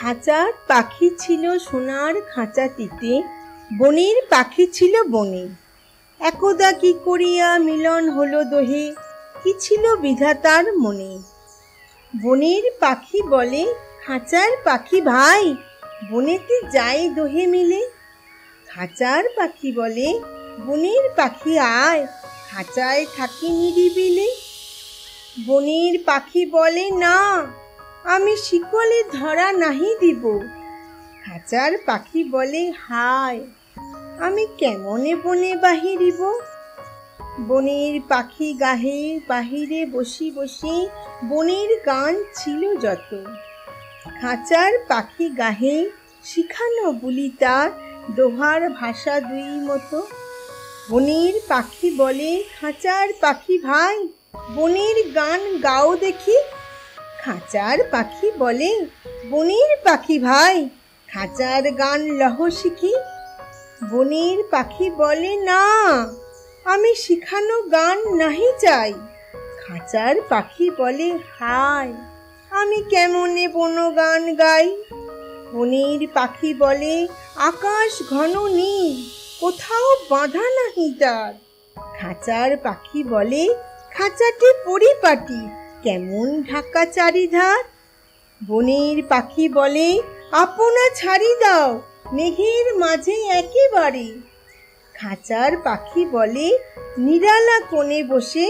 খাঁচার পাখি ছিল সোনার খাঁচাটিতে, বনের পাখি ছিল বনে। একদা কি করিয়া মিলন হলো দোহে, কি ছিল বিধাতার মনে। বনের পাখি বলে, খাঁচার পাখি ভাই, বনেতে যাই দোহে মিলে। খাঁচার পাখি বলে, বনের পাখি আয়, খাঁচায় থাকি নিরিবিলে। বনের পাখি বলে, না, আমি শিকলে ধরা নাহি দিব। খাঁচার পাখি বলে, হায়, আমি কেমনে বনে বাহিরিব। বনের পাখি গাহে বাহিরে বসি বসি, বনের গান ছিল যত। খাঁচার পাখি গাহে শিখানো বুলি তার, দোহার ভাষা দুই মতো। বনের পাখি বলে, খাঁচার পাখি ভাই, বনের গান গাও দেখি। খাঁচার পাখি বলে, বনের পাখি ভাই, খাঁচার গান লহ শিখি। বনের পাখি বলে, না, আমি শিখানো গান নাহি চাই। খাঁচার পাখি বলে, হায়, আমি কেমনে বন গান গাই। বনের পাখি বলে, আকাশ ঘন নীল, কোথাও বাঁধা নাহি তার। খাঁচার পাখি বলে, খাঁচাটি পরিপাটি, কেমন ঢাকা চারিধার। বনের পাখি বলে, আপনা ছাড়ি দাও, মেঘের মাঝে একেবারে। খাঁচার পাখি বলে, নিরালা কোণে বসে,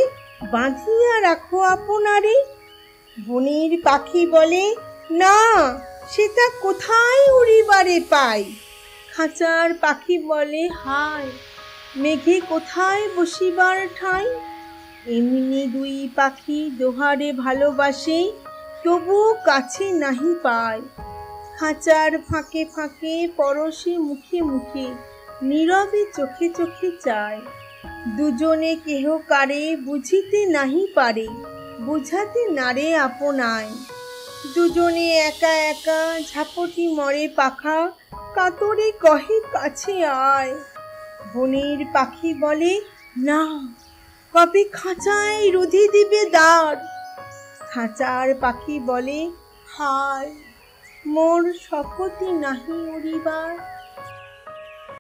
বাঁধিয়া রাখো আপনারে। বনের পাখি বলে, না, সেটা কোথায় উড়িবারে পাই। খাঁচার পাখি বলে, হায়, মেঘে কোথায় বসিবার ঠাঁই। এমনি দুই পাখি দোহারে ভালোবাসে, তবু কাছে নাহি পায়। খাঁচার ফাঁকে ফাঁকে পরশে মুখে মুখে, নীরবে চোখে চোখে চায়। দুজনে কেহ কারে বুঝিতে নাহি পারে, বুঝাতে নারে আপনায়। দুজনে একা একা ঝাপটি মরে পাখা, কাতরে কহে কাছে আয়। বনের পাখি বলে, না, কবে খাঁচায় রুধি দিবে দ্বার। খাঁচার পাখি বলে, হায়, মোর শপথি নাহি উড়িবার।